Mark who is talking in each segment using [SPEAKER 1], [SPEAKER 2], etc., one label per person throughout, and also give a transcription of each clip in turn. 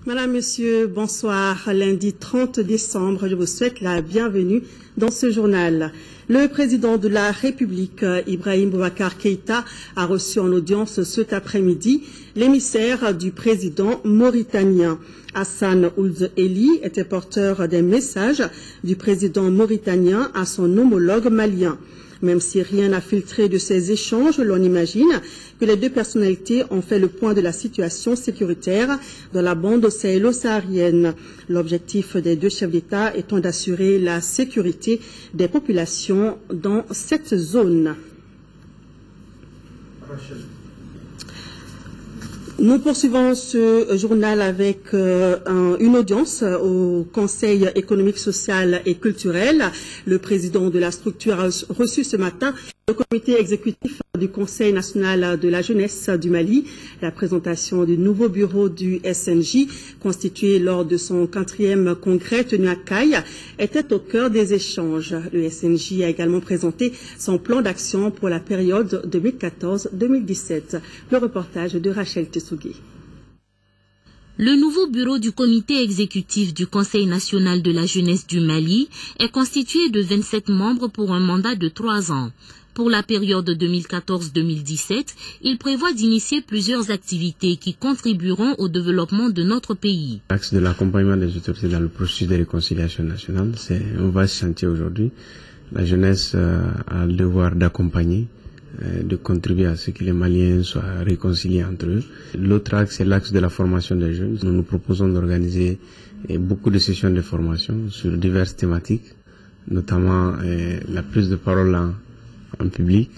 [SPEAKER 1] Madame, Monsieur, bonsoir. Lundi 30 décembre, je vous souhaite la bienvenue dans ce journal. Le président de la République, Ibrahim Boubacar Keïta, a reçu en audience cet après-midi l'émissaire du président mauritanien. Hassan Ould Eli était porteur des messages du président mauritanien à son homologue malien. Même si rien n'a filtré de ces échanges, l'on imagine que les deux personnalités ont fait le point de la situation sécuritaire dans la bande sahélo-saharienne. L'objectif des deux chefs d'État étant d'assurer la sécurité des populations dans cette zone. Nous poursuivons ce journal avec une audience au Conseil économique, social et culturel. Le président de la structure a reçu ce matin le comité exécutif du Conseil national de la jeunesse du Mali. La présentation du nouveau bureau du SNJ, constitué lors de son 4e congrès tenu à Caille, était au cœur des échanges. Le SNJ a également présenté son plan d'action pour la période 2014-2017. Le reportage de Rachel Tessougué.
[SPEAKER 2] Le nouveau bureau du comité exécutif du Conseil national de la jeunesse du Mali est constitué de 27 membres pour un mandat de 3 ans. Pour la période 2014-2017, il prévoit d'initier plusieurs activités qui contribueront au développement de notre pays.
[SPEAKER 3] L'axe de l'accompagnement des autorités dans le processus de réconciliation nationale, c'est un vaste chantier aujourd'hui. La jeunesse a le devoir d'accompagner, de contribuer à ce que les Maliens soient réconciliés entre eux. L'autre axe, c'est l'axe de la formation des jeunes. Nous nous proposons d'organiser beaucoup de sessions de formation sur diverses thématiques, notamment la prise de parole en public,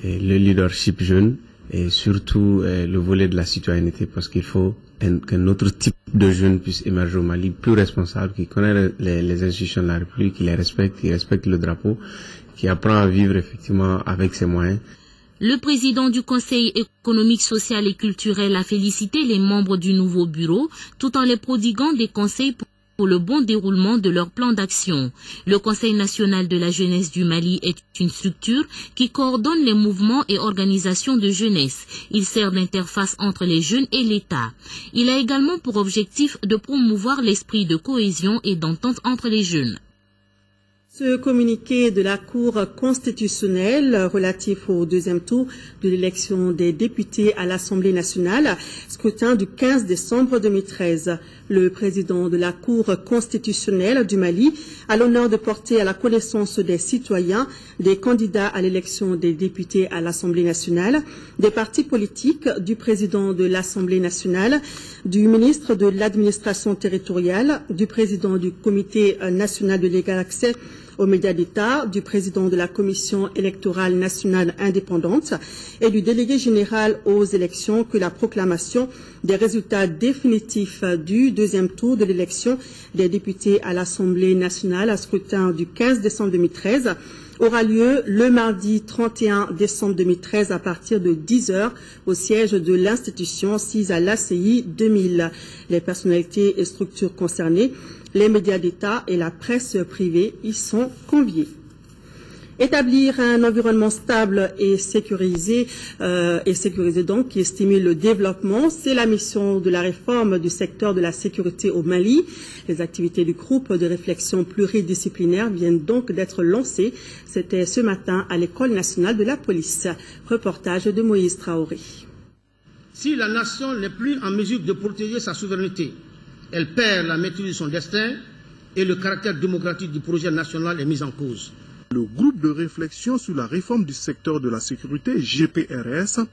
[SPEAKER 3] le leadership jeune et surtout le volet de la citoyenneté, parce qu'il faut qu'un autre type de jeune puisse émerger au Mali, plus responsable, qui connaît les institutions de la République, qui les respecte, qui respecte le drapeau, qui apprend à vivre effectivement avec ses moyens.
[SPEAKER 2] Le président du Conseil économique, social et culturel a félicité les membres du nouveau bureau tout en les prodiguant des conseils pour le bon déroulement de leur plan d'action. Le Conseil national de la jeunesse du Mali est une structure qui coordonne les mouvements et organisations de jeunesse. Il sert d'interface entre les jeunes et l'État. Il a également pour objectif de promouvoir l'esprit de cohésion et d'entente entre les jeunes.
[SPEAKER 1] Ce communiqué de la Cour constitutionnelle relatif au deuxième tour de l'élection des députés à l'Assemblée nationale, scrutin du 15 décembre 2013. Le président de la Cour constitutionnelle du Mali a l'honneur de porter à la connaissance des citoyens, des candidats à l'élection des députés à l'Assemblée nationale, des partis politiques, du président de l'Assemblée nationale, du ministre de l'administration territoriale, du président du Comité national de l'égal accès aux médias d'État, du président de la Commission électorale nationale indépendante et du délégué général aux élections que la proclamation des résultats définitifs du deuxième tour de l'élection des députés à l'Assemblée nationale à scrutin du 15 décembre 2013 aura lieu le mardi 31 décembre 2013 à partir de 10h au siège de l'institution sise à l'ACI 2000. Les personnalités et structures concernées, les médias d'État et la presse privée y sont conviés. Établir un environnement stable et sécurisé donc qui stimule le développement, c'est la mission de la réforme du secteur de la sécurité au Mali. Les activités du groupe de réflexion pluridisciplinaire viennent donc d'être lancées. C'était ce matin à l'École nationale de la police. Reportage de Moïse Traoré.
[SPEAKER 4] Si la nation n'est plus en mesure de protéger sa souveraineté, elle perd la maîtrise de son destin et le caractère démocratique du projet national est mis en cause.
[SPEAKER 5] Le groupe de réflexion sur la réforme du secteur de la sécurité, GPRS,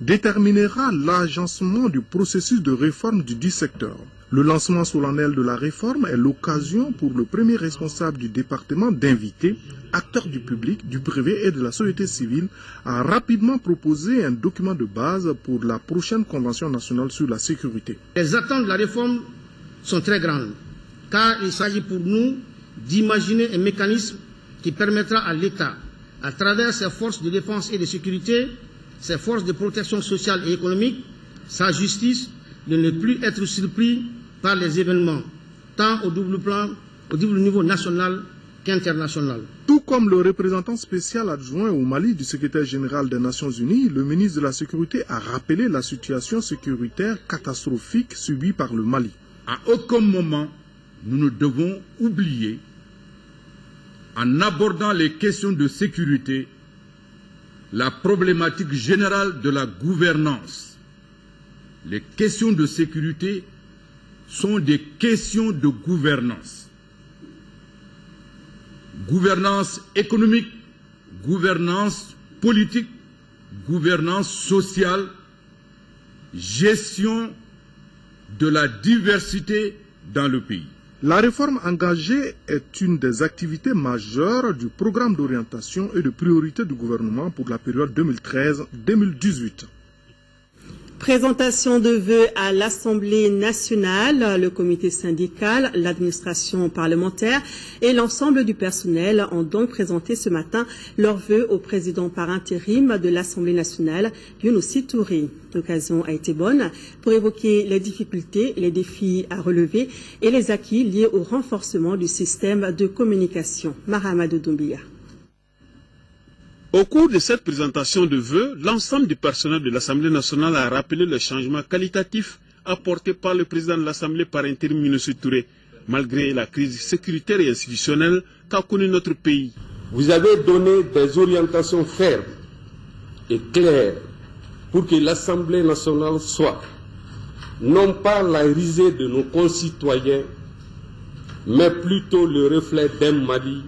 [SPEAKER 5] déterminera l'agencement du processus de réforme du dit secteur. Le lancement solennel de la réforme est l'occasion pour le premier responsable du département d'inviter acteurs du public, du privé et de la société civile à rapidement proposer un document de base pour la prochaine Convention nationale sur la sécurité.
[SPEAKER 4] Les attentes de la réforme sont très grandes, car il s'agit pour nous d'imaginer un mécanisme qui permettra à l'État, à travers ses forces de défense et de sécurité, ses forces de protection sociale et économique, sa justice, de ne plus être surpris par les événements, tant au double niveau national qu'internationales.
[SPEAKER 5] Tout comme le représentant spécial adjoint au Mali du secrétaire général des Nations Unies, le ministre de la Sécurité a rappelé la situation sécuritaire catastrophique subie par le Mali.
[SPEAKER 6] À aucun moment, nous ne devons oublier, en abordant les questions de sécurité, la problématique générale de la gouvernance. Les questions de sécurité sont des questions de gouvernance. Gouvernance économique, gouvernance politique, gouvernance sociale, gestion de la diversité dans le pays.
[SPEAKER 5] La réforme engagée est une des activités majeures du programme d'orientation et de priorité du gouvernement pour la période 2013-2018.
[SPEAKER 1] Présentation de vœux à l'Assemblée nationale, le comité syndical, l'administration parlementaire et l'ensemble du personnel ont donc présenté ce matin leurs vœux au président par intérim de l'Assemblée nationale, Younousi Touré. L'occasion a été bonne pour évoquer les difficultés, les défis à relever et les acquis liés au renforcement du système de communication. Mahamadou Doumbia.
[SPEAKER 7] Au cours de cette présentation de vœux, l'ensemble du personnel de l'Assemblée nationale a rappelé les changements qualitatifs apportés par le président de l'Assemblée par intérim Younousi Touré, malgré la crise sécuritaire et institutionnelle qu'a connue notre pays.
[SPEAKER 8] Vous avez donné des orientations fermes et claires pour que l'Assemblée nationale soit non pas la risée de nos concitoyens, mais plutôt le reflet d'un Mali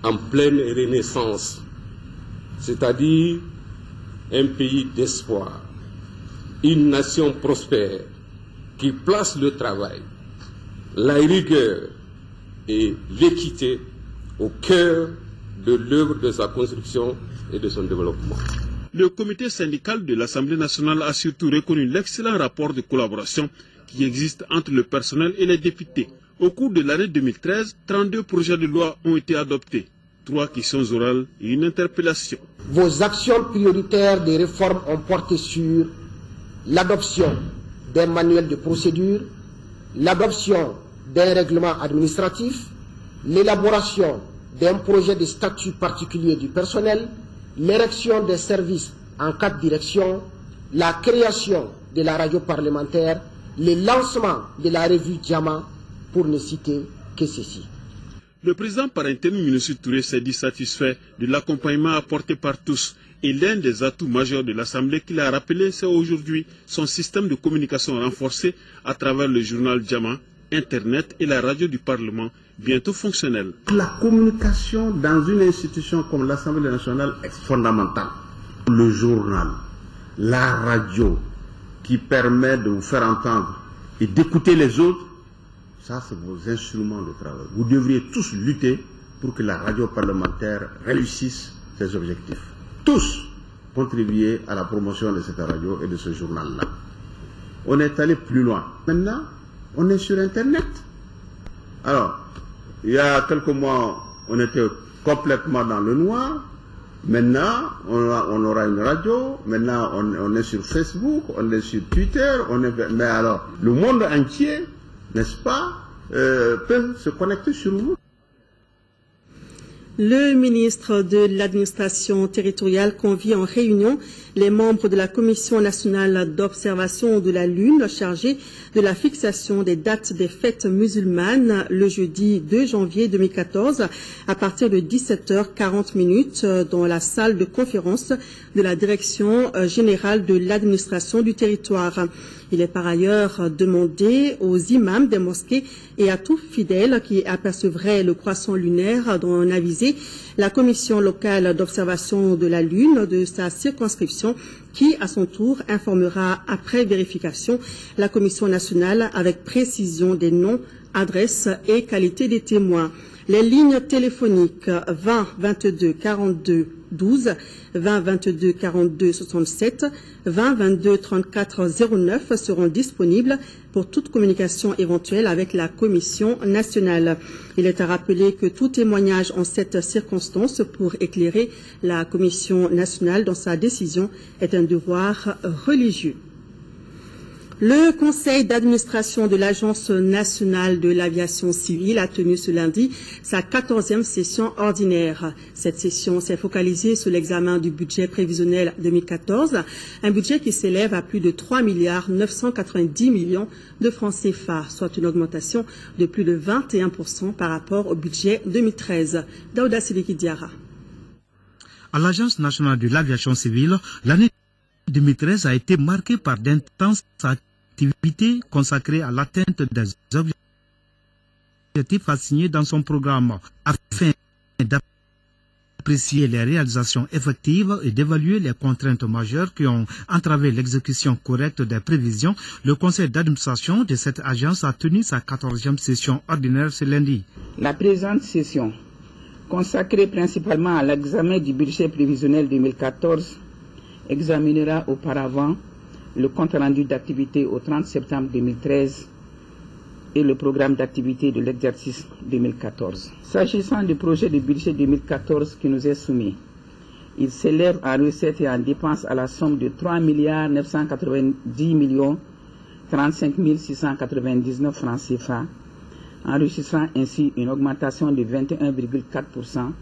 [SPEAKER 8] en pleine renaissance, c'est-à-dire un pays d'espoir, une nation prospère qui place le travail, la rigueur et l'équité au cœur de l'œuvre de sa construction et de son développement.
[SPEAKER 7] Le comité syndical de l'Assemblée nationale a surtout reconnu l'excellent rapport de collaboration qui existe entre le personnel et les députés. Au cours de l'année 2013, 32 projets de loi ont été adoptés, 3 questions orales et une interpellation.
[SPEAKER 9] Vos actions prioritaires des réformes ont porté sur l'adoption d'un manuel de procédure, l'adoption d'un règlement administratif, l'élaboration d'un projet de statut particulier du personnel, l'érection des services en 4 directions, la création de la radio parlementaire, le lancement de la revue Diamant, pour ne citer que ceci.
[SPEAKER 7] Le président par intérim Younousi Touré s'est dit satisfait de l'accompagnement apporté par tous. Et l'un des atouts majeurs de l'Assemblée qu'il a rappelé, c'est aujourd'hui son système de communication renforcé à travers le journal Diamant, Internet et la radio du Parlement, bientôt fonctionnelle.
[SPEAKER 3] La communication dans une institution comme l'Assemblée nationale est fondamentale. Le journal, la radio qui permet de vous faire entendre et d'écouter les autres, ça c'est vos instruments de travail. Vous devriez tous lutter pour que la radio parlementaire réussisse ses objectifs. Tous contribuer à la promotion de cette radio et de ce journal-là. On est allé plus loin. Maintenant, on est sur Internet. Alors, il y a quelques mois, on était complètement dans le noir. Maintenant, on aura une radio. Maintenant, on est sur Facebook, on est sur Twitter. Mais alors, le monde entier, n'est-ce pas, peut se connecter sur vous.
[SPEAKER 1] Le ministre de l'administration territoriale convie en réunion les membres de la Commission nationale d'observation de la Lune chargée de la fixation des dates des fêtes musulmanes le jeudi 2 janvier 2014 à partir de 17h40 dans la salle de conférence de la Direction générale de l'administration du territoire. Il est par ailleurs demandé aux imams des mosquées et à tout fidèle qui apercevrait le croissant lunaire d'en aviser la commission locale d'observation de la Lune de sa circonscription qui, à son tour, informera après vérification la commission nationale avec précision des noms, adresses et qualité des témoins. Les lignes téléphoniques 20 22 42 12, 20 22 42 67, 20 22 34 09 seront disponibles pour toute communication éventuelle avec la Commission nationale. Il est à rappeler que tout témoignage en cette circonstance pour éclairer la Commission nationale dans sa décision est un devoir religieux. Le conseil d'administration de l'Agence nationale de l'aviation civile a tenu ce lundi sa 14e session ordinaire. Cette session s'est focalisée sur l'examen du budget prévisionnel 2014, un budget qui s'élève à plus de 3,990 milliards de francs CFA, soit une augmentation de plus de 21% par rapport au budget 2013. Daouda Sidiki Diara.
[SPEAKER 10] À l'Agence nationale de l'aviation civile, l'année 2013 a été marquée par d'intenses activités consacrées à l'atteinte des objectifs assignés dans son programme, afin d'apprécier les réalisations effectives et d'évaluer les contraintes majeures qui ont entravé l'exécution correcte des prévisions. Le conseil d'administration de cette agence a tenu sa 14e session ordinaire ce lundi.
[SPEAKER 11] La présente session, consacrée principalement à l'examen du budget prévisionnel 2014, examinera auparavant le compte-rendu d'activité au 30 septembre 2013 et le programme d'activité de l'exercice 2014. S'agissant du projet de budget 2014 qui nous est soumis, il s'élève en recettes et en dépenses à la somme de 3,990 35 699 francs CFA, enregistrant ainsi une augmentation de 21,4%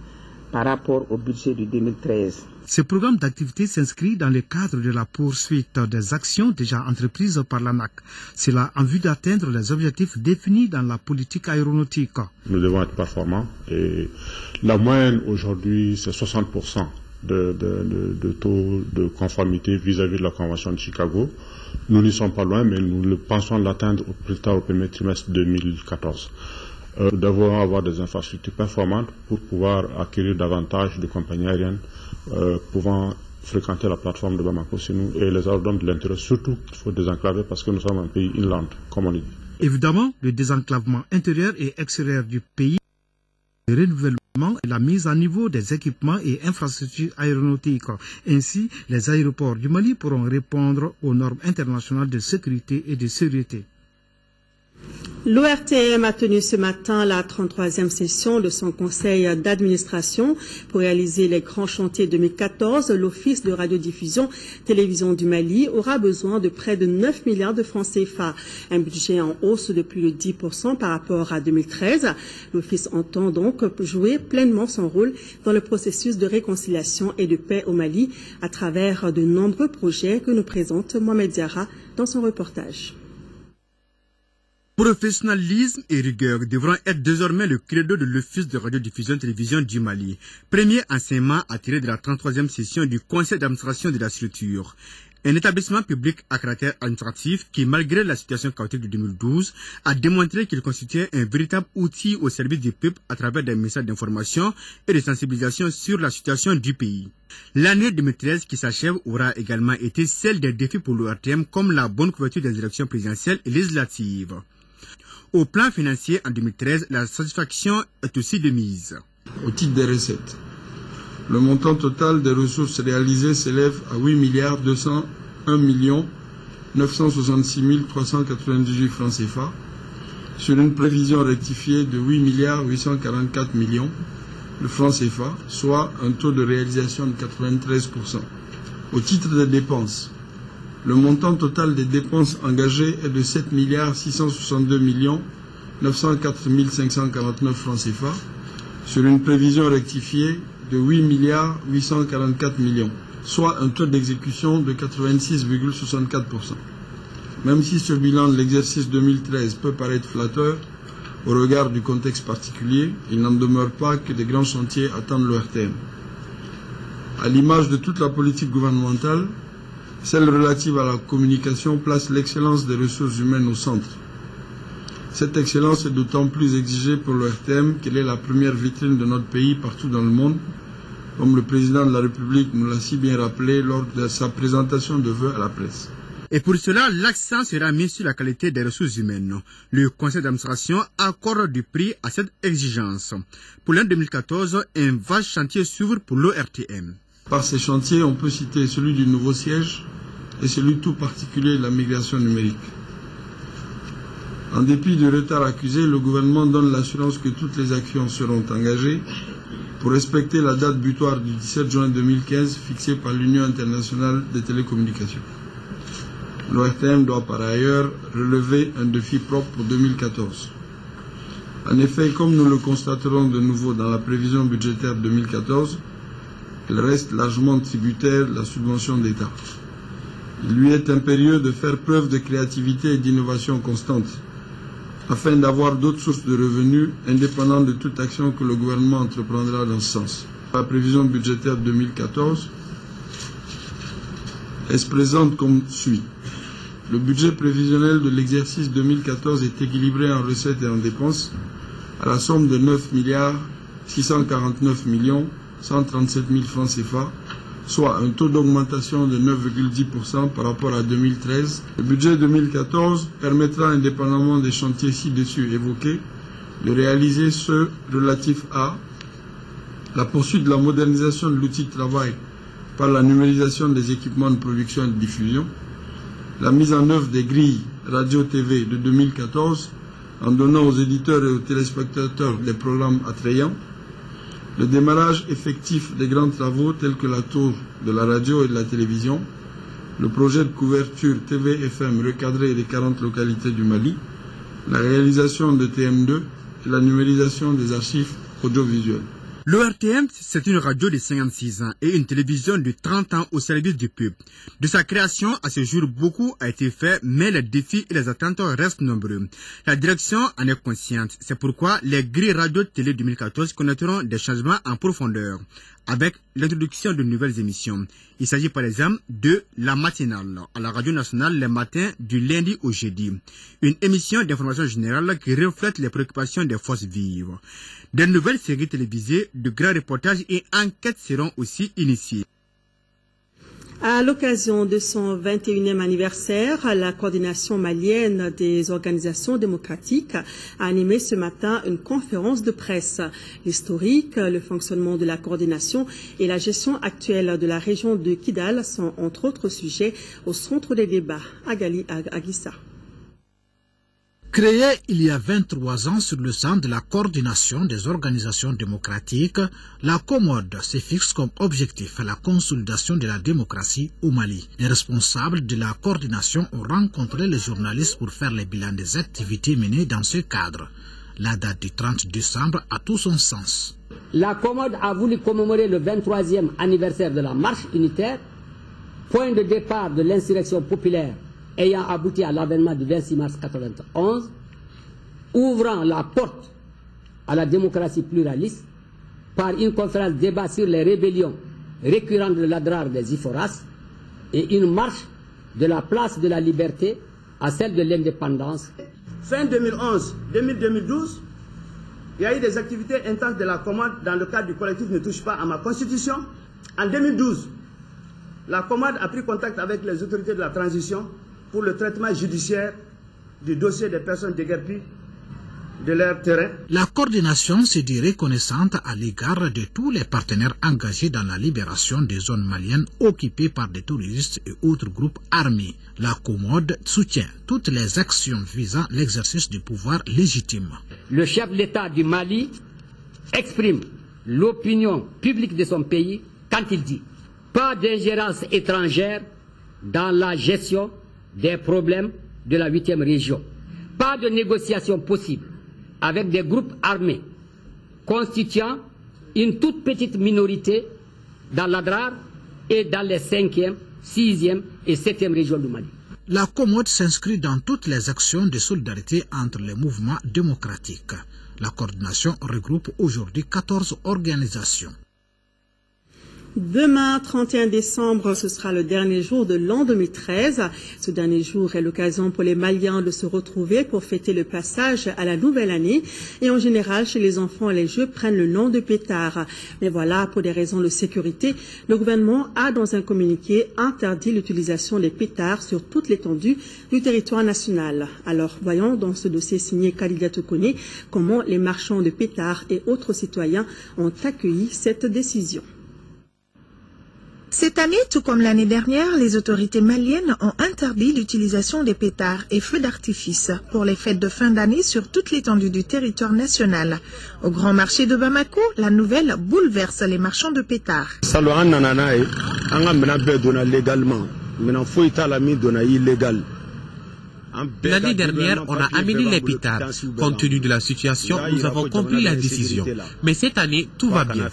[SPEAKER 11] par rapport au budget de 2013.
[SPEAKER 10] Ce programme d'activité s'inscrit dans le cadre de la poursuite des actions déjà entreprises par l'ANAC. Cela en vue d'atteindre les objectifs définis dans la politique aéronautique.
[SPEAKER 12] Nous devons être performants et la moyenne aujourd'hui c'est 60% de taux de conformité vis-à-vis de la Convention de Chicago. Nous n'y sommes pas loin, mais nous pensons l'atteindre au plus tard au premier trimestre 2014. Nous devons avoir des infrastructures performantes pour pouvoir acquérir davantage de compagnies aériennes pouvant fréquenter la plateforme de Bamako-Sinou et les aérodromes de l'intérieur. Surtout, il faut désenclaver parce que nous sommes un pays inland, comme on le dit.
[SPEAKER 10] Évidemment, le désenclavement intérieur et extérieur du pays, le renouvellement et la mise à niveau des équipements et infrastructures aéronautiques. Ainsi, les aéroports du Mali pourront répondre aux normes internationales de sécurité et de sécurité.
[SPEAKER 1] L'ORTM a tenu ce matin la 33e session de son conseil d'administration pour réaliser les grands chantiers 2014. L'Office de radiodiffusion télévision du Mali aura besoin de près de 9 milliards de francs CFA, un budget en hausse de plus de 10% par rapport à 2013. L'Office entend donc jouer pleinement son rôle dans le processus de réconciliation et de paix au Mali à travers de nombreux projets que nous présente Mohamed Diarra dans son reportage.
[SPEAKER 10] Professionnalisme et rigueur devront être désormais le credo de l'Office de radiodiffusion télévision du Mali. Premier enseignement à tirer de la 33e session du conseil d'administration de la structure. Un établissement public à caractère administratif qui, malgré la situation chaotique de 2012, a démontré qu'il constituait un véritable outil au service du peuple à travers des messages d'information et de sensibilisation sur la situation du pays. L'année 2013 qui s'achève aura également été celle des défis pour l'ORTM comme la bonne couverture des élections présidentielles et législatives. Au plan financier, en 2013, la satisfaction est aussi de mise.
[SPEAKER 13] Au titre des recettes, le montant total des ressources réalisées s'élève à 8,201 966 398 francs CFA, sur une prévision rectifiée de 8,844 milliards de francs CFA, soit un taux de réalisation de 93%. Au titre des dépenses, le montant total des dépenses engagées est de 7,662 904 549 francs CFA, sur une prévision rectifiée de 8,844 milliards, soit un taux d'exécution de 86,64%. Même si ce bilan de l'exercice 2013 peut paraître flatteur, au regard du contexte particulier, il n'en demeure pas que des grands chantiers attendent l'ORTM. À l'image de toute la politique gouvernementale, celle relative à la communication place l'excellence des ressources humaines au centre. Cette excellence est d'autant plus exigée pour l'ORTM qu'elle est la première vitrine de notre pays partout dans le monde, comme le président de la République nous l'a si bien rappelé lors de sa présentation de vœux à la presse.
[SPEAKER 10] Et pour cela, l'accent sera mis sur la qualité des ressources humaines. Le conseil d'administration accorde du prix à cette exigence. Pour l'année 2014, un vaste chantier s'ouvre pour l'ORTM.
[SPEAKER 13] Par ces chantiers, on peut citer celui du nouveau siège et celui tout particulier de la migration numérique. En dépit du retard accusé, le gouvernement donne l'assurance que toutes les actions seront engagées pour respecter la date butoir du 17 juin 2015 fixée par l'Union internationale des télécommunications. L'ORTM doit par ailleurs relever un défi propre pour 2014. En effet, comme nous le constaterons de nouveau dans la prévision budgétaire 2014, elle reste largement tributaire de la subvention d'État. Il lui est impérieux de faire preuve de créativité et d'innovation constante, afin d'avoir d'autres sources de revenus indépendantes de toute action que le gouvernement entreprendra dans ce sens. La prévision budgétaire 2014 elle se présente comme suit. Le budget prévisionnel de l'exercice 2014 est équilibré en recettes et en dépenses à la somme de 9 649 137 000 francs CFA, soit un taux d'augmentation de 9,10% par rapport à 2013. Le budget 2014 permettra, indépendamment des chantiers ci-dessus évoqués, de réaliser ceux relatifs à la poursuite de la modernisation de l'outil de travail par la numérisation des équipements de production et de diffusion, la mise en œuvre des grilles radio-TV de 2014 en donnant aux éditeurs et aux téléspectateurs des programmes attrayants, le démarrage effectif des grands travaux tels que la tour de la radio et de la télévision, le projet de couverture TV-FM recadré des 40 localités du Mali, la réalisation de TM2 et la numérisation des archives audiovisuelles.
[SPEAKER 10] L'ORTM, c'est une radio de 56 ans et une télévision de 30 ans au service du peuple. De sa création, à ce jour, beaucoup a été fait, mais les défis et les attentes restent nombreux. La direction en est consciente. C'est pourquoi les grilles radio-télé 2014 connaîtront des changements en profondeur, avec l'introduction de nouvelles émissions. Il s'agit par exemple de la matinale à la radio nationale les matins du lundi au jeudi. Une émission d'information générale qui reflète les préoccupations des forces vives. Des nouvelles séries télévisées, de grands reportages et enquêtes seront aussi initiées.
[SPEAKER 1] À l'occasion de son 21e anniversaire, la coordination malienne des organisations démocratiques a animé ce matin une conférence de presse. L'historique, le fonctionnement de la coordination et la gestion actuelle de la région de Kidal sont entre autres sujets au centre des débats. Agali Aguissa.
[SPEAKER 14] Créée il y a 23 ans sur le sein de la coordination des organisations démocratiques, la COMOD se fixe comme objectif la consolidation de la démocratie au Mali. Les responsables de la coordination ont rencontré les journalistes pour faire le bilan des activités menées dans ce cadre. La date du 30 décembre a tout son sens.
[SPEAKER 15] La COMOD a voulu commémorer le 23e anniversaire de la marche unitaire, point de départ de l'insurrection populaire ayant abouti à l'avènement du 26 mars 1991, ouvrant la porte à la démocratie pluraliste par une conférence débat sur les rébellions récurrentes de l'Adrar des Iforas et une marche de la place de la liberté à celle de l'indépendance.
[SPEAKER 16] Fin 2011, 2012, il y a eu des activités intenses de la COMOD dans le cadre du collectif Ne touche pas à ma constitution. En 2012, la COMOD a pris contact avec les autorités de la transition pour le traitement judiciaire du dossier des personnes déguerpies de leur terrain.
[SPEAKER 14] La coordination se dit reconnaissante à l'égard de tous les partenaires engagés dans la libération des zones maliennes occupées par des terroristes et autres groupes armés. La COMOD soutient toutes les actions visant l'exercice du pouvoir légitime.
[SPEAKER 15] Le chef de l'État du Mali exprime l'opinion publique de son pays quand il dit « Pas d'ingérence étrangère dans la gestion des problèmes de la 8e région. Pas de négociation possible avec des groupes armés constituant une toute petite minorité dans l'Adrar et dans les 5e, 6e et 7e régions du Mali. »
[SPEAKER 14] La COMOD s'inscrit dans toutes les actions de solidarité entre les mouvements démocratiques. La coordination regroupe aujourd'hui 14 organisations.
[SPEAKER 1] Demain, 31 décembre, ce sera le dernier jour de l'an 2013. Ce dernier jour est l'occasion pour les Maliens de se retrouver pour fêter le passage à la nouvelle année. Et en général, chez les enfants, les jeux prennent le nom de pétard. Mais voilà, pour des raisons de sécurité, le gouvernement a, dans un communiqué, interdit l'utilisation des pétards sur toute l'étendue du territoire national. Alors, voyons dans ce dossier signé Khalida Tokone comment les marchands de pétards et autres citoyens ont accueilli cette décision.
[SPEAKER 17] Cette année, tout comme l'année dernière, les autorités maliennes ont interdit l'utilisation des pétards et feux d'artifice pour les fêtes de fin d'année sur toute l'étendue du territoire national. Au grand marché de Bamako, la nouvelle bouleverse les marchands de pétards.
[SPEAKER 18] L'année dernière, on a amené les pétards. Compte tenu de la situation, nous avons compris la décision. Mais cette année, tout va bien.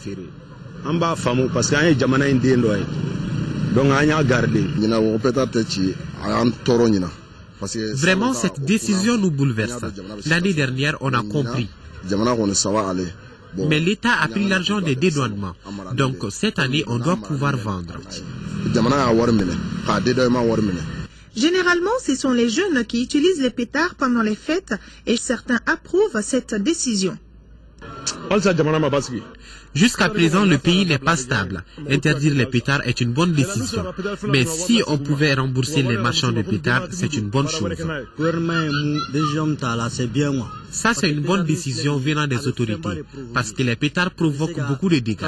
[SPEAKER 18] Vraiment, cette décision nous bouleverse. L'année dernière, on a compris. Mais l'État a pris l'argent des dédouanements. Donc, cette année, on doit pouvoir vendre.
[SPEAKER 17] Généralement, ce sont les jeunes qui utilisent les pétards pendant les fêtes et certains approuvent cette décision.
[SPEAKER 18] Jusqu'à présent, le pays n'est pas stable. Interdire les pétards est une bonne décision. Mais si on pouvait rembourser les marchands de pétards, c'est une bonne chose. Ça, c'est une bonne décision venant des autorités, parce que les pétards provoquent beaucoup de dégâts.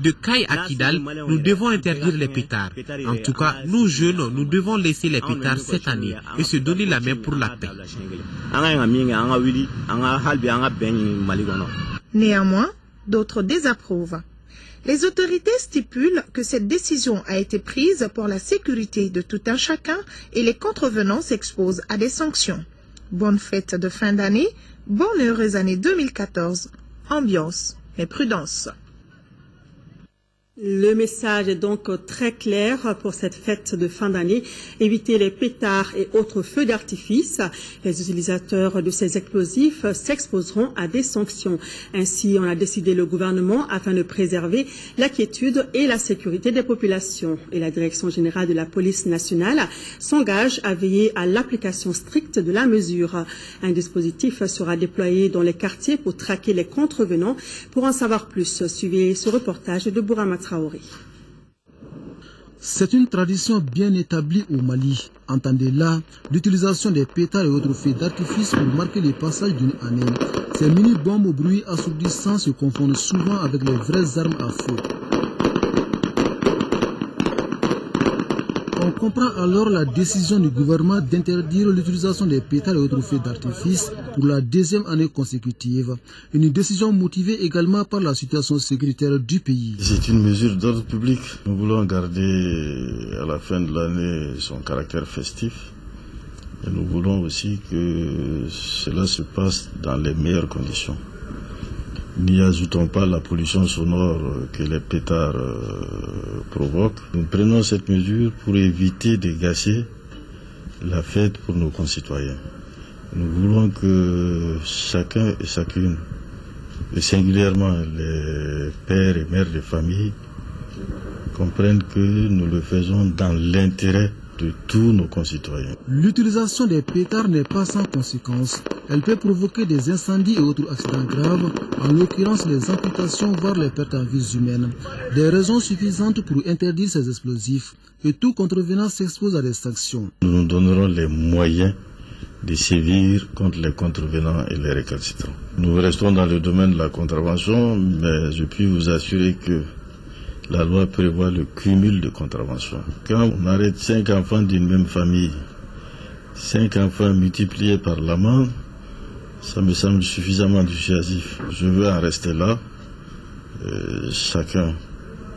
[SPEAKER 18] De Kai à Kidal, nous devons interdire les pétards. En tout cas, nous jeunes, nous devons laisser les pétards cette année et se donner la main pour la paix.
[SPEAKER 17] Néanmoins, d'autres désapprouvent. Les autorités stipulent que cette décision a été prise pour la sécurité de tout un chacun et les contrevenants s'exposent à des sanctions. Bonne fête de fin d'année, bonne heureuse année 2014. Ambiance et prudence.
[SPEAKER 1] Le message est donc très clair pour cette fête de fin d'année. Éviter les pétards et autres feux d'artifice. Les utilisateurs de ces explosifs s'exposeront à des sanctions. Ainsi, on a décidé le gouvernement afin de préserver la quiétude et la sécurité des populations. Et la Direction générale de la police nationale s'engage à veiller à l'application stricte de la mesure. Un dispositif sera déployé dans les quartiers pour traquer les contrevenants. Pour en savoir plus, suivez ce reportage de Bourama Traoré.
[SPEAKER 19] C'est une tradition bien établie au Mali. Entendez là l'utilisation des pétards et autres feux d'artifice pour marquer le passage d'une année. Ces mini-bombes au bruit assourdissant se confondent souvent avec les vraies armes à feu. On comprend alors la décision du gouvernement d'interdire l'utilisation des pétards et autres feux d'artifice pour la deuxième année consécutive. Une décision motivée également par la situation sécuritaire du pays.
[SPEAKER 20] C'est une mesure d'ordre public. Nous voulons garder à la fin de l'année son caractère festif. Et nous voulons aussi que cela se passe dans les meilleures conditions. N'y ajoutons pas la pollution sonore que les pétards provoquent. Nous prenons cette mesure pour éviter de gâcher la fête pour nos concitoyens. Nous voulons que chacun et chacune, et singulièrement les pères et mères de famille, comprennent que nous le faisons dans l'intérêt de tous nos concitoyens.
[SPEAKER 19] L'utilisation des pétards n'est pas sans conséquences. Elle peut provoquer des incendies et autres accidents graves, en l'occurrence les amputations, voire les pertes en vies humaines. Des raisons suffisantes pour interdire ces explosifs, et tout contrevenant s'expose à des sanctions.
[SPEAKER 20] Nous nous donnerons les moyens de sévir contre les contrevenants et les récalcitrants. Nous restons dans le domaine de la contravention, mais je puis vous assurer que la loi prévoit le cumul de contraventions. Quand on arrête 5 enfants d'une même famille, 5 enfants multipliés par l'amende, ça me semble suffisamment dissuasif. Je veux en rester là. Chacun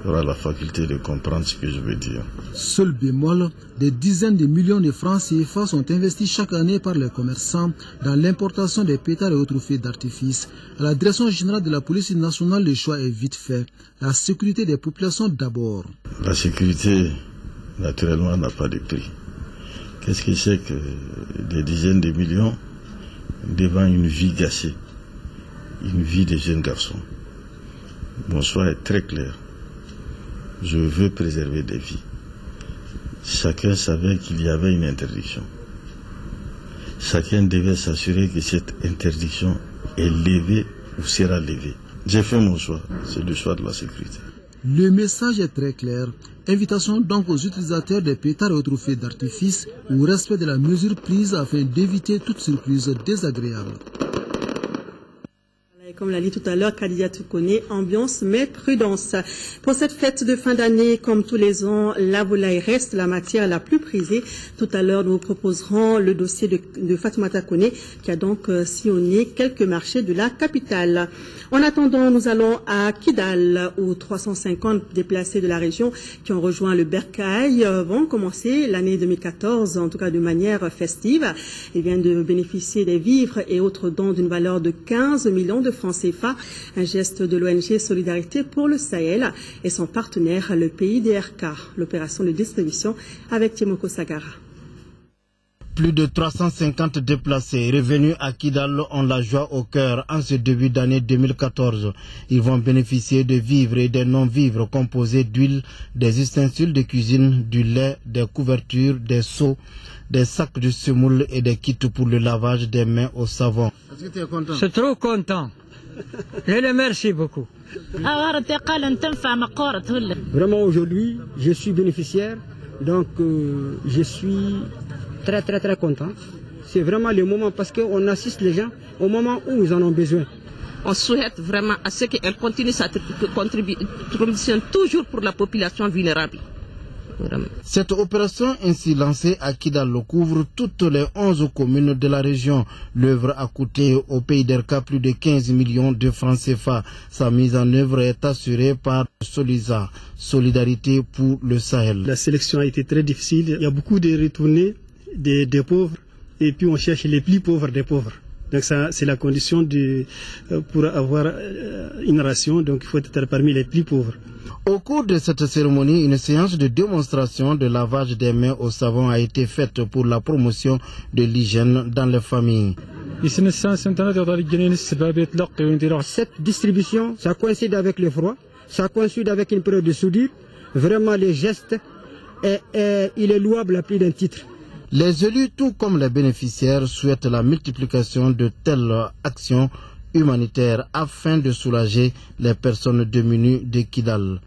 [SPEAKER 20] aura la faculté de comprendre ce que je veux dire.
[SPEAKER 19] Seul bémol, des dizaines de millions de francs CFA sont investis chaque année par les commerçants dans l'importation des pétards et autres feux d'artifice. À la Direction générale de la police nationale, le choix est vite fait. La sécurité des populations d'abord.
[SPEAKER 20] La sécurité, naturellement, n'a pas de prix. Qu'est-ce que c'est que des dizaines de millions devant une vie gâchée, une vie de jeunes garçons? Mon choix est très clair. Je veux préserver des vies. Chacun savait qu'il y avait une interdiction. Chacun devait s'assurer que cette interdiction est levée ou sera levée. J'ai fait mon choix, c'est le choix de la sécurité.
[SPEAKER 19] Le message est très clair. Invitation donc aux utilisateurs des pétards et autres feux d'artifice au respect de la mesure prise afin d'éviter toute surprise désagréable.
[SPEAKER 1] Comme l'a dit tout à l'heure, Kadidia Toukoné, ambiance mais prudence. Pour cette fête de fin d'année, comme tous les ans, la volaille reste la matière la plus prisée. Tout à l'heure, nous vous proposerons le dossier de Fatoumata Koné, qui a donc sillonné quelques marchés de la capitale. En attendant, nous allons à Kidal, où 350 déplacés de la région qui ont rejoint le Bercail vont commencer l'année 2014, en tout cas de manière festive. Ils viennent de bénéficier des vivres et autres dons d'une valeur de 15 millions de francs CFA, un geste de l'ONG Solidarité pour le Sahel et son partenaire, le PIDRK, l'opération de distribution avec Timoko Sagara.
[SPEAKER 21] Plus de 350 déplacés revenus à Kidal ont la joie au cœur en ce début d'année 2014. Ils vont bénéficier de vivres et des non-vivres composés d'huile, des ustensiles de cuisine, du lait, des couvertures, des seaux, des sacs de semoule et des kits pour le lavage des mains au savon.
[SPEAKER 22] Je suis trop content. Je les remercie beaucoup.
[SPEAKER 15] Vraiment aujourd'hui, je suis bénéficiaire, donc je suis très content. C'est vraiment le moment parce qu'on assiste les gens au moment où ils en ont besoin.
[SPEAKER 23] On souhaite vraiment à ce qu'elle continue sa contribution toujours pour la population vulnérable. Vraiment.
[SPEAKER 21] Cette opération ainsi lancée à Kidal couvre toutes les 11 communes de la région. L'œuvre a coûté au PIDRK plus de 15 millions de francs CFA. Sa mise en œuvre est assurée par Solisa, Solidarité pour le Sahel.
[SPEAKER 24] La sélection a été très difficile. Il y a beaucoup de retournés des pauvres et puis on cherche les plus pauvres des pauvres. Donc ça, c'est la condition pour avoir une ration, donc il faut être parmi les plus pauvres.
[SPEAKER 21] Au cours de cette cérémonie, une séance de démonstration de lavage des mains au savon a été faite pour la promotion de l'hygiène dans les familles.
[SPEAKER 15] Cette distribution, ça coïncide avec le froid, ça coïncide avec une période de soudure. Vraiment, les gestes, il est louable à plus d'un titre.
[SPEAKER 21] Les élus, tout comme les bénéficiaires, souhaitent la multiplication de telles actions humanitaires afin de soulager les personnes démunies de Kidal.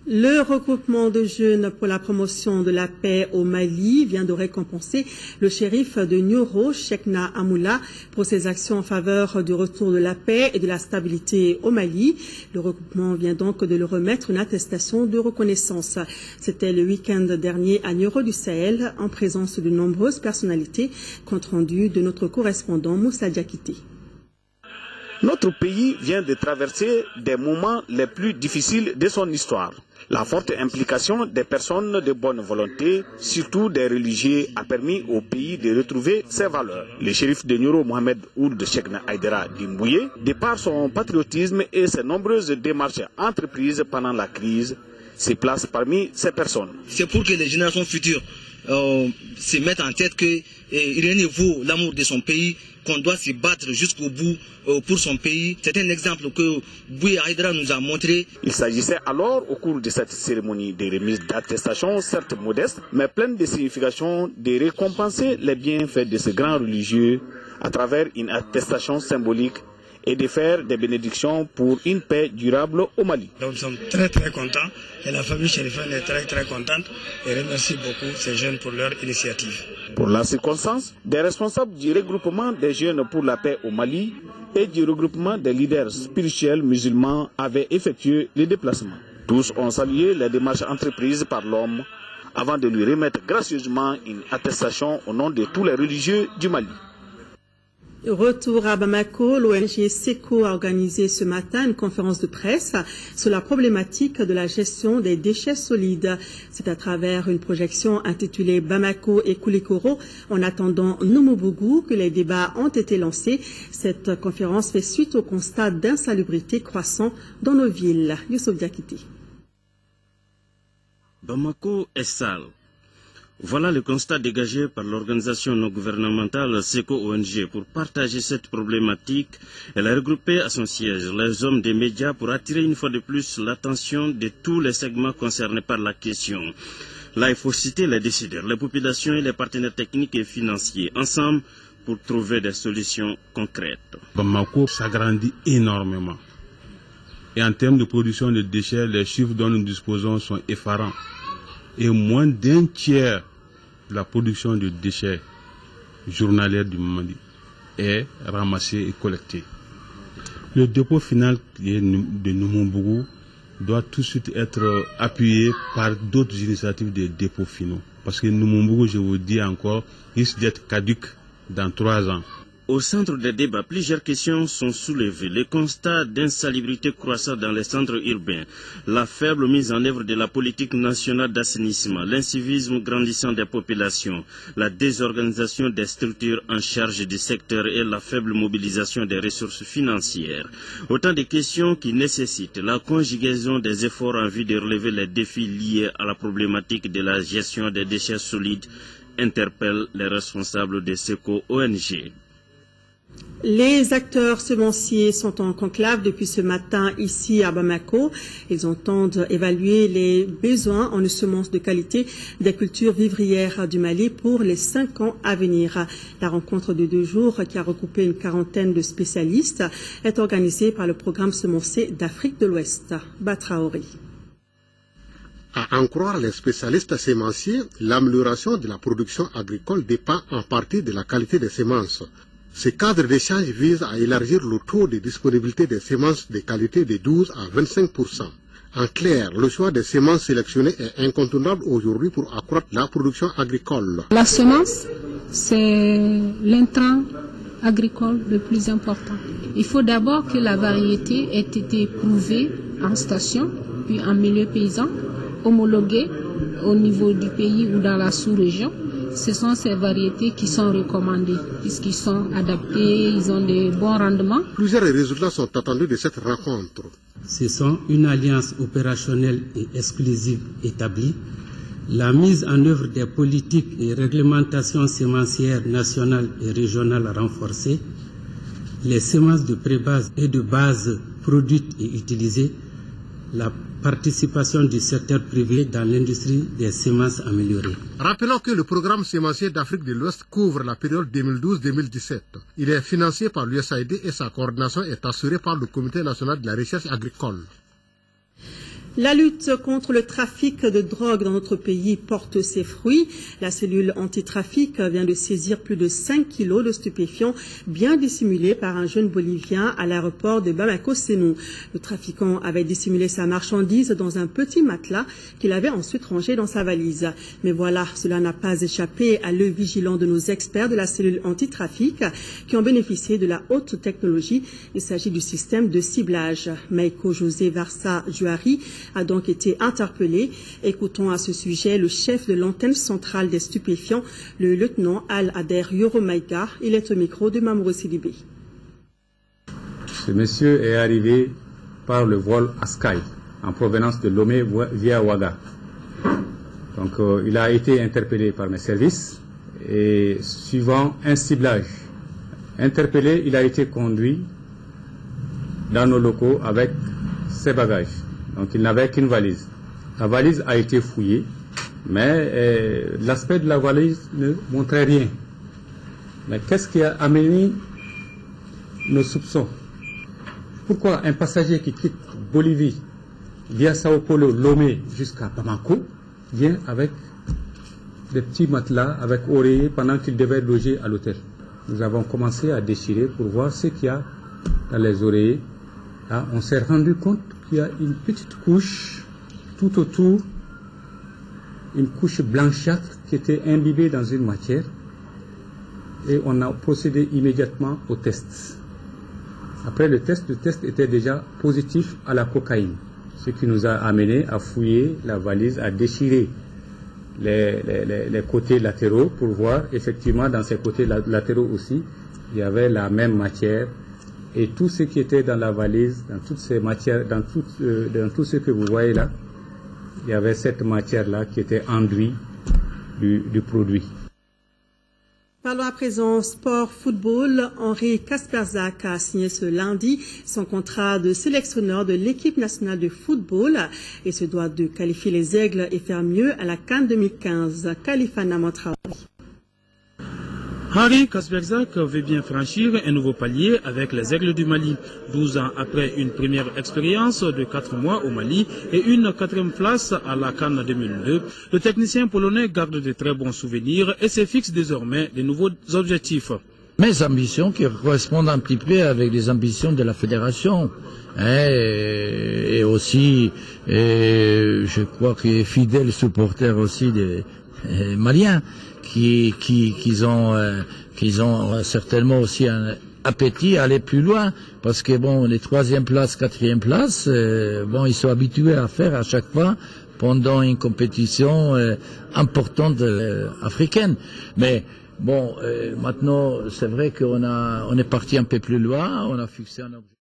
[SPEAKER 1] Le regroupement de jeunes pour la promotion de la paix au Mali vient de récompenser le shérif de Nioro, Chekna Amoula, pour ses actions en faveur du retour de la paix et de la stabilité au Mali. Le regroupement vient donc de lui remettre une attestation de reconnaissance. C'était le week-end dernier à Nioro du Sahel, en présence de nombreuses personnalités, compte rendu de notre correspondant Moussa Diakité.
[SPEAKER 25] Notre pays vient de traverser des moments les plus difficiles de son histoire. La forte implication des personnes de bonne volonté, surtout des religieux, a permis au pays de retrouver ses valeurs. Le shérif de Nioro, Mohamed Ould Chekna Aïdara Dimbouye, de par son patriotisme et ses nombreuses démarches entreprises pendant la crise, se place parmi ces personnes.
[SPEAKER 26] C'est pour que les générations futures se mettent en tête que rien ne vaut l'amour de son pays, qu'on doit se battre jusqu'au bout pour son pays. C'est un exemple que Bouye Aïdara nous a montré.
[SPEAKER 25] Il s'agissait alors, au cours de cette cérémonie de remise d'attestation, certes modeste, mais pleine de signification, de récompenser les bienfaits de ce grand religieux à travers une attestation symbolique et de faire des bénédictions pour une paix durable au Mali.
[SPEAKER 26] Donc nous sommes très contents et la famille chérifane est très contente et remercie beaucoup ces jeunes pour leur initiative.
[SPEAKER 25] Pour la circonstance, des responsables du regroupement des jeunes pour la paix au Mali et du regroupement des leaders spirituels musulmans avaient effectué le déplacement. Tous ont salué les démarches entreprises par l'homme avant de lui remettre gracieusement une attestation au nom de tous les religieux du Mali.
[SPEAKER 1] Retour à Bamako, l'ONG SECO a organisé ce matin une conférence de presse sur la problématique de la gestion des déchets solides. C'est à travers une projection intitulée Bamako et Koulikoro en attendant Noumobougou que les débats ont été lancés. Cette conférence fait suite au constat d'insalubrité croissant dans nos villes. Youssouf Diakité.
[SPEAKER 27] Bamako est sale. Voilà le constat dégagé par l'organisation non gouvernementale SECO-ONG. Pour partager cette problématique, elle a regroupé à son siège les hommes des médias pour attirer une fois de plus l'attention de tous les segments concernés par la question. Là, il faut citer les décideurs, les populations et les partenaires techniques et financiers, ensemble pour trouver des solutions concrètes.
[SPEAKER 28] Bamako s'agrandit énormément. Et en termes de production de déchets, les chiffres dont nous disposons sont effarants. Et moins d'un tiers de la production de déchets journalière du Mali est ramassée et collectée. Le dépôt final de Numumbougou doit tout de suite être appuyé par d'autres initiatives de dépôts finaux. Parce que Numumbougou, je vous dis encore, risque d'être caduque dans 3 ans.
[SPEAKER 27] Au centre des débats, plusieurs questions sont soulevées. Les constats d'insalubrité croissant dans les centres urbains, la faible mise en œuvre de la politique nationale d'assainissement, l'incivisme grandissant des populations, la désorganisation des structures en charge du secteur et la faible mobilisation des ressources financières. Autant de questions qui nécessitent la conjugaison des efforts en vue de relever les défis liés à la problématique de la gestion des déchets solides, interpellent les responsables de SECO ONG.
[SPEAKER 1] Les acteurs semenciers sont en conclave depuis ce matin ici à Bamako. Ils entendent évaluer les besoins en semences de qualité des cultures vivrières du Mali pour les 5 ans à venir. La rencontre de 2 jours, qui a recoupé une quarantaine de spécialistes, est organisée par le programme semencier d'Afrique de l'Ouest. Batraori.
[SPEAKER 2] À en croire les spécialistes sémenciers, l'amélioration de la production agricole dépend en partie de la qualité des semences. Ce cadre d'échange vise à élargir le taux de disponibilité des semences de qualité de 12 à 25%. En clair, le choix des semences sélectionnées est incontournable aujourd'hui pour accroître la production agricole.
[SPEAKER 3] La semence, c'est l'intrant agricole le plus important. Il faut d'abord que la variété ait été prouvée en station, puis en milieu paysan, homologuée au niveau du pays ou dans la sous-région. Ce sont ces variétés qui sont recommandées, puisqu'ils sont adaptés, ils ont des bons rendements.
[SPEAKER 2] Plusieurs résultats sont attendus de cette rencontre.
[SPEAKER 4] Ce sont une alliance opérationnelle et exclusive établie, la mise en œuvre des politiques et réglementations sémencières nationales et régionales renforcées, les semences de pré-base et de base produites et utilisées, la participation du secteur privé dans l'industrie des semences améliorées.
[SPEAKER 2] Rappelons que le programme sémencier d'Afrique de l'Ouest couvre la période 2012-2017. Il est financé par l'USAID et sa coordination est assurée par le Comité national de la recherche agricole.
[SPEAKER 1] La lutte contre le trafic de drogue dans notre pays porte ses fruits. La cellule antitrafic vient de saisir plus de 5 kilos de stupéfiants bien dissimulés par un jeune Bolivien à l'aéroport de Bamako-Sénou. Le trafiquant avait dissimulé sa marchandise dans un petit matelas qu'il avait ensuite rangé dans sa valise. Mais voilà, cela n'a pas échappé à l'œil vigilant de nos experts de la cellule antitrafic qui ont bénéficié de la haute technologie. Il s'agit du système de ciblage. Meiko José Varsa Juari a donc été interpellé. Écoutons à ce sujet le chef de l'antenne centrale des stupéfiants, le lieutenant Al-Ader Yoromaïga. Il est au micro de Mamourou Sidibé.
[SPEAKER 5] Ce monsieur est arrivé par le vol Askai en provenance de Lomé via Ouaga. Donc il a été interpellé par mes services et suivant un ciblage interpellé, il a été conduit dans nos locaux avec ses bagages. Donc il n'avait qu'une valise. La valise a été fouillée, mais l'aspect de la valise ne montrait rien. Mais qu'est-ce qui a amené nos soupçons? Pourquoi un passager qui quitte Bolivie via Sao Paulo, Lomé jusqu'à Bamako vient avec des petits matelas avec oreiller pendant qu'il devait loger à l'hôtel? Nous avons commencé à déchirer pour voir ce qu'il y a dans les oreillers. Là, on s'est rendu compte qu'il y a une petite couche tout autour, une couche blanchâtre qui était imbibée dans une matière, et on a procédé immédiatement au test. Après le test était déjà positif à la cocaïne, ce qui nous a amené à fouiller la valise, à déchirer les côtés latéraux pour voir effectivement dans ces côtés latéraux aussi, il y avait la même matière. Et tout ce qui était dans la valise, dans toutes ces matières, dans tout ce que vous voyez là, il y avait cette matière-là qui était enduit du produit.
[SPEAKER 1] Parlons à présent sport football. Henri Kasperzak a signé ce lundi son contrat de sélectionneur de l'équipe nationale de football et se doit de qualifier les Aigles et faire mieux à la CAN 2015. Kalifana Montraori.
[SPEAKER 6] Henri Kasperzak veut bien franchir un nouveau palier avec les Aigles du Mali. 12 ans après une première expérience de 4 mois au Mali et une 4e place à la CAN 2002, le technicien polonais garde de très bons souvenirs et se fixe désormais de nouveaux objectifs.
[SPEAKER 7] mes ambitions qui correspondent un petit peu avec les ambitions de la fédération. Et aussi, je crois que fidèles supporters aussi des Maliens qui ont certainement aussi un appétit à aller plus loin, parce que bon, les 3e places, 4e places, bon, ils sont habitués à faire à chaque fois pendant une compétition importante africaine. Mais bon, maintenant, c'est vrai qu'on est parti un peu plus loin, on a fixé un objectif.